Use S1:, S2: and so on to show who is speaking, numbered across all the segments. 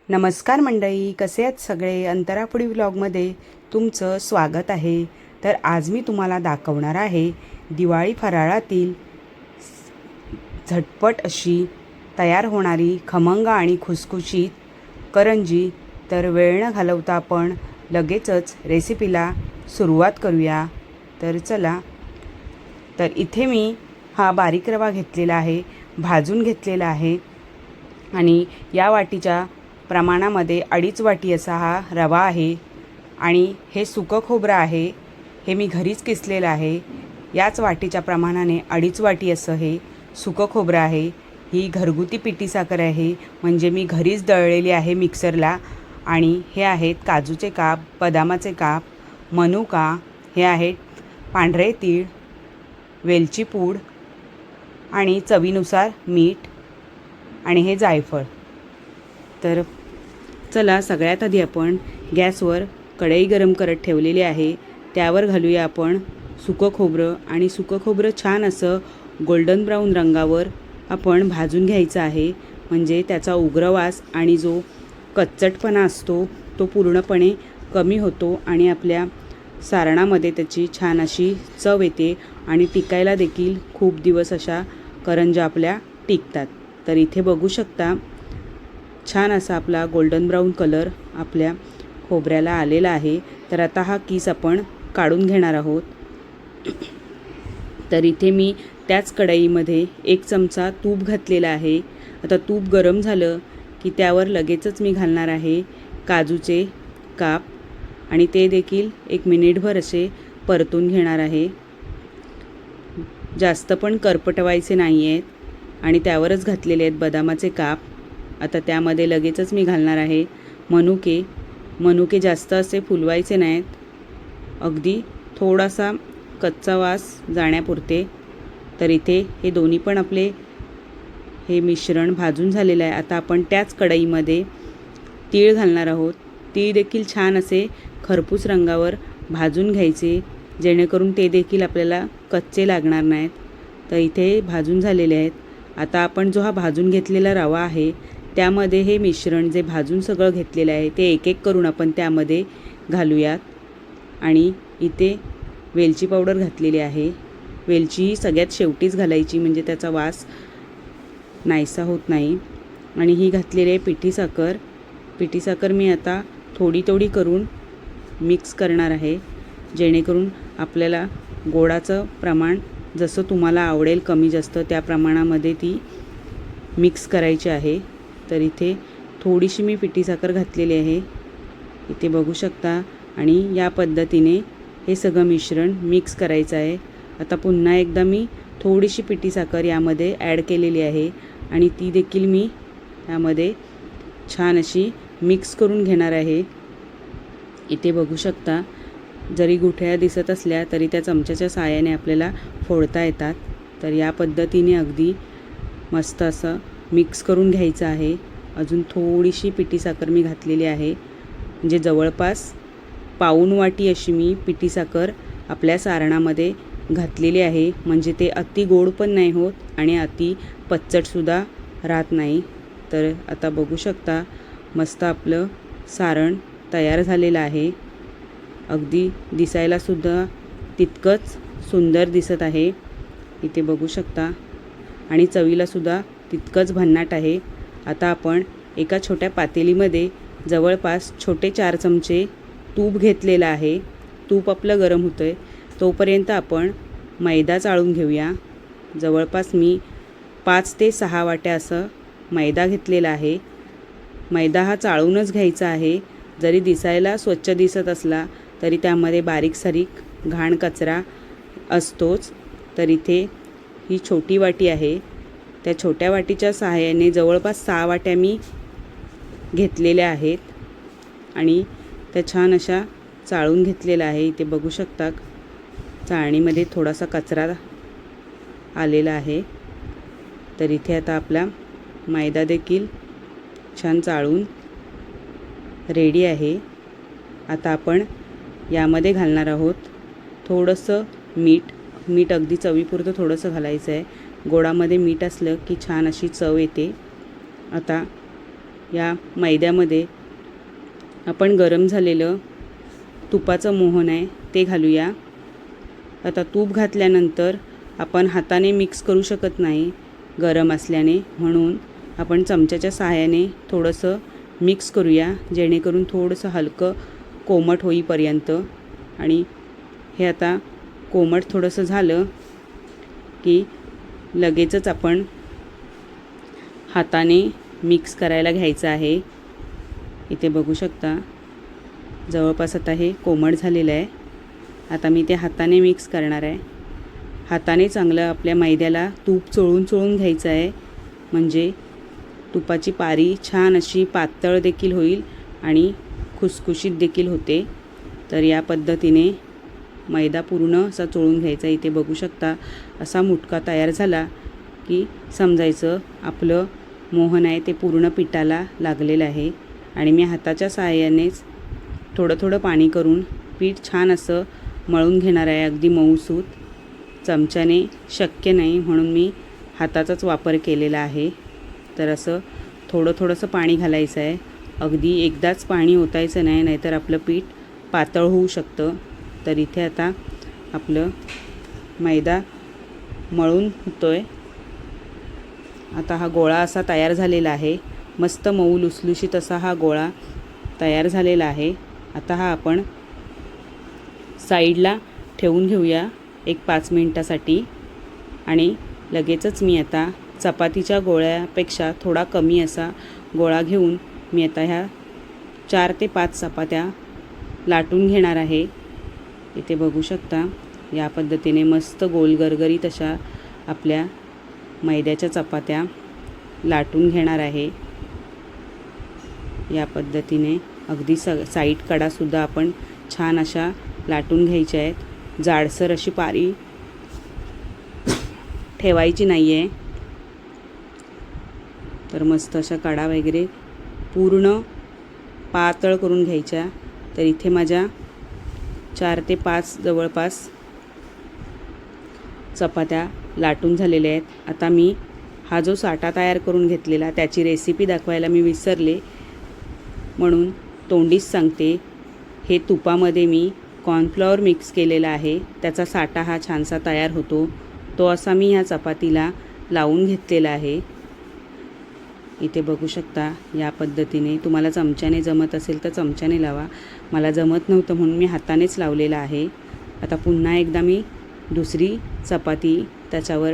S1: नमस्कार मंडळी, कसे आहेत सगळे? अंतरापुडी व्लॉगमध्ये तुमचं स्वागत आहे. तर आज मी तुम्हाला दाखवणार आहे दिवाळी फराळातील झटपट अशी तयार होणारी खमंग आणि खुसखुशीत करंजी. तर वेळ न घालवता आपण लगेचच रेसिपीला सुरुवात करूया. तर चला. तर इथे मी हा बारीक रवा घेतलेला आहे, भाजून घेतलेला आहे आणि या वाटीच्या प्रमाणामध्ये 2.5 वाटी असा हा रवा आहे आणि हे सुकं खोबरं आहे, हे मी घरीच किसलेलं आहे. याच वाटीच्या प्रमाणाने 2.5 वाटी असं हे सुकं खोबरं आहे. ही घरगुती पिठी साखर आहे, म्हणजे मी घरीच दळलेली आहे मिक्सरला. आणि हे आहेत काजूचे काप, बदामाचे काप, मनुका, हे आहेत पांढरे तीळ, वेलची पूड आणि चवीनुसार मीठ आणि हे जायफळ. तर चला, सगळ्यात आधी आपण गॅसवर कढई गरम करत ठेवलेली आहे, त्यावर घालूया आपण सुकं खोबरं. आणि सुकं खोबरं छान असं गोल्डन ब्राऊन रंगावर आपण भाजून घ्यायचं आहे, म्हणजे त्याचा उग्रवास आणि जो कच्चटपणा असतो तो पूर्णपणे कमी होतो आणि आपल्या सारणामध्ये त्याची छान अशी चव येते आणि टिकायला देखील खूप दिवस अशा करंज्या आपल्या टिकतात. तर इथे बघू शकता, छान असा आपला गोल्डन ब्राऊन कलर आपल्या खोबऱ्याला आलेला आहे. तर आता हा किस आपण काढून घेणार आहोत. तर इथे मी त्याच कढईमध्ये 1 चमचा तूप घातलेला आहे. आता तूप गरम झालं की त्यावर लगेचच मी घालणार आहे काजूचे काप आणि ते देखील 1 मिनिटभर असे परतून घेणार आहे. जास्त पण करपटवायचे नाही आहेत आणि त्यावरच घातलेले आहेत बदामाचे काप. आता त्यामध्ये लगेचच मी घालणार आहे मनुके. मनुके जास्त असे फुलवायचे नाहीत, अगदी थोडासा कच्चा वास जाण्यापुरते. तर इथे हे दोन्ही पण आपले हे मिश्रण भाजून झालेलं आहे. आता आपण त्याच कढईमध्ये तीळ घालणार आहोत. तीळ देखील छान असे खरपूस रंगावर भाजून घ्यायचे, जेणेकरून ते देखील आपल्याला कच्चे लागणार नाहीत. तर इथे भाजून झालेले आहेत. आता आपण जो हा भाजून घेतलेला रवा आहे त्यामध्ये हे मिश्रण जे भाजून सगळं घेतलेलं आहे ते एक एक करून आपण त्यामध्ये घालूयात. आणि इथे वेलची पावडर घातलेली आहे. वेलची ही सगळ्यात शेवटीच घालायची, म्हणजे त्याचा वास नाहीसा होत नाही. आणि ही घातलेली आहे पिठी साखर. पिठी साखर मी आता थोडी थोडी करून मिक्स करणार आहे, जेणेकरून आपल्याला गोडाचं प्रमाण जसं तुम्हाला आवडेल कमी जास्त त्या प्रमाणामध्ये ती मिक्स करायची आहे. तर इथे थोडीशी मी पिठी साखर घातलेली आहे, इथे बघू शकता. आणि या पद्धतीने हे सगळं मिश्रण मिक्स करायचं आहे. आता पुन्हा एकदा मी थोडीशी पिठी साखर यामध्ये ॲड केलेली आहे आणि ती देखील मी यामध्ये छान अशी मिक्स करून घेणार आहे. इथे बघू शकता, जरी गुठळ्या दिसत असल्या तरी त्या चमच्याच्या साहाय्याने आपल्याला फोडता येतात. तर या पद्धतीने अगदी मस्त असं मिक्स करून घ्यायचं आहे. अजून थोडीशी पिठी साखर मी घातलेली आहे, म्हणजे जवळपास पाऊण वाटी अशी मी पिठी साखर आपल्या सारणामध्ये घातलेली आहे, म्हणजे ते अति गोड पण नाही होत आणि अति पच्चटसुद्धा राहत नाही. तर आता बघू शकता, मस्त आपलं सारण तयार झालेलं आहे. अगदी दिसायलासुद्धा तितकंच सुंदर दिसत आहे, इथे बघू शकता. आणि चवीलासुद्धा तितकंच भन्नाट आहे. आता आपण एका छोट्या पातेलीमध्ये जवळपास छोटे 4 चमचे तूप घेतलेलं आहे. तूप आपलं गरम होतं आहे तोपर्यंत आपण मैदा चाळून घेऊया. जवळपास मी 5 ते 6 वाट्या असं मैदा घेतलेला आहे. मैदा हा चाळूनच घ्यायचा आहे. जरी दिसायला स्वच्छ दिसत असला तरी त्यामध्ये बारीक सारीक घाण कचरा असतोच. तर इथे ही छोटी वाटी आहे, त्या छोट्या वाटीच्या सहाय्याने जवळपास 6 वाट्या मी घेतलेल्या आहेत आणि त्या छान अशा चाळून घेतलेल्या आहे. इथे बघू शकता, चाळणीमध्ये थोडासा कचरा आलेला आहे. तर इथे आता आपला मैदा देखील छान चाळून रेडी आहे. आता आपण यामध्ये घालणार आहोत थोडंसं मीठ. मीठ अगदी चवीपुरतं थोडंसं घालायचं आहे. गोडामध्ये मीठ असलं की छान अशी चव येते. आता या मैद्यामध्ये आपण गरम झालेलं तुपाचं मोहन आहे ते घालूया. आता तूप घातल्यानंतर आपण हाताने मिक्स करू शकत नाही गरम असल्याने, म्हणून आपण चमच्याच्या सहाय्याने थोडंसं मिक्स करूया, जेणेकरून थोडंसं हलकं कोमट होईपर्यंत. आणि हे आता कोमट थोडंसं झालं की लगेचच आपण हाताने मिक्स करायला घ्यायचं आहे. इथे बघू शकता जवळपास आता हे कोमट झालेलं आहे. आता मी ते हाताने मिक्स करणार आहे. हाताने चांगलं आपल्या मैद्याला तूप चोळून घ्यायचं आहे, म्हणजे तुपाची पारी छान अशी पातळ देखील होईल आणि खुसखुशीत देखील होते. तर या पद्धतीने मैदा पूर्ण असा चोळून घ्यायचा. इथे बघू शकता असा मुटका तयार झाला की समजायचं आपलं मोहन आहे ते पूर्ण पिठाला लागलेलं आहे. आणि मी हाताच्या सहाय्यानेच थोडं पाणी करून पीठ छान असं मळून घेणार आहे, अगदी मऊसूत. चमच्याने शक्य नाही म्हणून मी हाताचाच वापर केलेला आहे. तर असं थोडंसं पाणी घालायचं आहे, अगदी एकदाच पाणी ओतायचं नाही, नाहीतर आपलं पीठ पातळ होऊ शकतं. तर इथे आता आपलं मैदा मळून होतो आहे. आता हा गोळा असा तयार झालेला आहे, मस्त मऊ लुसलुशीत असा हा गोळा तयार झालेला आहे. आता हा आपण साईडला ठेवून घेऊया एक 5 मिनटासाठी. आणि लगेचच मी आता चपातीच्या गोळ्यापेक्षा थोडा कमी असा गोळा घेऊन मी आता ह्या 4 ते 5 चपात्या लाटून घेणार आहे. इथे बघू शकता या पद्धतीने मस्त गोल गरगरीत अशा आपल्या मैद्याच्या चपात्या लाटून घेणार आहे. या पद्धतीने अगदी साईड कडासुद्धा आपण छान अशा लाटून घ्यायच्या आहेत. जाडसर अशी पारी ठेवायची नाही आहे. तर मस्त अशा कडा वगैरे पूर्ण पातळ करून घ्यायच्या. तर इथे माझ्या 4 ते 5 जवळपास चपात्या लाटून झालेल्या आहेत. आता मी हा जो साठा तयार करून घेतलेला त्याची रेसिपी दाखवायला मी विसरले, म्हणून तोंडीच सांगते. हे तुपामध्ये मी कॉर्नफ्लॉवर मिक्स केलेला आहे, त्याचा साठा हा छानसा तयार होतो. तो असा मी ह्या चपातीला लावून घेतलेला आहे. इथे बघू शकता या पद्धतीने. तुम्हाला चमच्याने जमत असेल तर चमच्याने लावा, मला जमत नव्हतं म्हणून मी हातानेच लावलेला आहे. आता पुन्हा एकदा मी दुसरी चपाती त्याच्यावर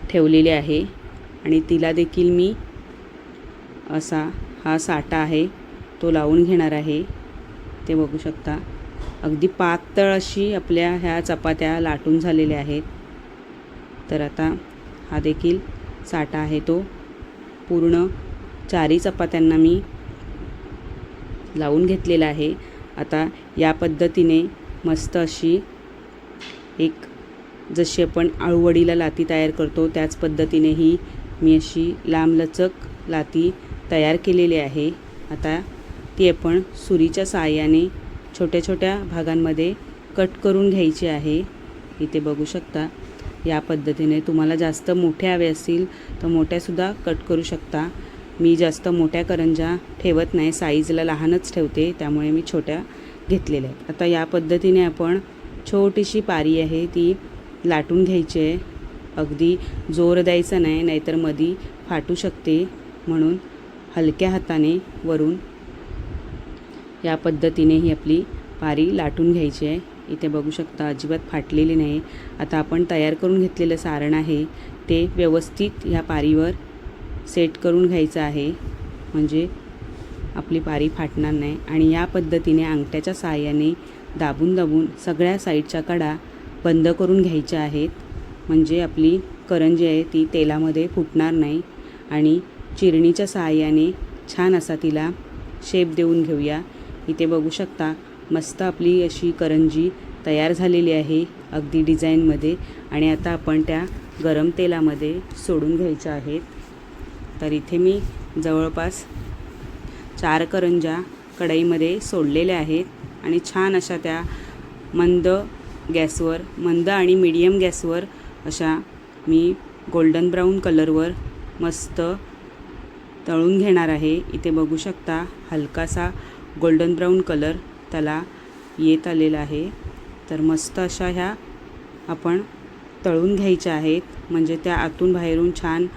S1: ठेवलेली आहे आणि तिला देखील मी असा हा साठा आहे तो लावून घेणार आहे. ते बघू शकता अगदी पातळ अशी आपल्या ह्या चपात्या लाटून झालेल्या आहेत. तर आता हा देखील साठा आहे तो पूर्ण 4 चपात्यांना मी लावून घेतलेला आहे. आता या पद्धतीने मस्त अशी एक जशी आपण आळूवडीला लाती तयार करतो त्याच पद्धतीनेही मी अशी लांबलचक लाती तयार केलेली आहे. आता ती आपण सुरीच्या साहाय्याने छोट्या छोट्या भागांमध्ये कट करून घ्यायची आहे. इथे बघू शकता या पद्धतीने. तुम्हाला जास्त मोठ्या हवे असतील तर मोठ्यासुद्धा कट करू शकता. मी जास्त मोठ्या करंज्या ठेवत नाही, साईजला लहानच ठेवते, त्यामुळे मी छोट्या घेतलेल्या आहेत. आता या पद्धतीने आपण छोटीशी पारी आहे ती लाटून घ्यायची आहे. अगदी जोर द्यायचा नाही, नाहीतर मधी फाटू शकते, म्हणून हलक्या हाताने वरून या पद्धतीने ही आपली पारी लाटून घ्यायची आहे. इथे बघू शकता अजिबात फाटलेली नाही. आता आपण तयार करून घेतलेलं सारण आहे ते व्यवस्थित ह्या पारीवर सेट करून घ्यायचं आहे, म्हणजे आपली पारी फाटणार नाही. आणि या पद्धतीने अंगठ्याच्या साहाय्याने दाबून सगळ्या साईडच्या कडा बंद करून घ्यायच्या आहेत, म्हणजे आपली करंजी आहे ती तेलामध्ये फुटणार नाही. आणि चिरणीच्या साहाय्याने छान असा तिला शेप देऊन घेऊया. इथे बघू शकता मस्त आपली अशी करंजी तयार झालेली आहे अगदी डिझाईनमध्ये. आणि आता आपण त्या गरम तेलामध्ये सोडून घ्यायच्या आहेत. तर इथे मी जवळपास 4 करंज्या कढईमध्ये सोडलेल्या आहेत आणि छान अशा त्या मंद आणि मीडियम गॅसवर अशा मी गोल्डन ब्राऊन कलरवर मस्त तळून घेणार आहे. इथे बघू शकता हलकासा गोल्डन ब्राऊन कलर त्याला येत आलेला आहे. तर मस्त अशा ह्या आपण तळून घ्यायच्या आहेत, म्हणजे त्या आतून बाहेरून छान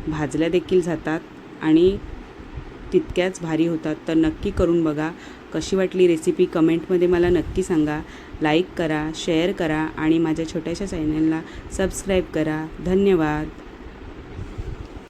S1: भाजल्या देखील जातात आणि तितक्याच भारी होतात. तर नक्की करून बघा. कशी वाटली रेसिपी कमेंटमध्ये मला नक्की सांगा. लाईक करा, शेअर करा आणि माझ्या छोट्याशा चॅनलला सबस्क्राईब करा. धन्यवाद.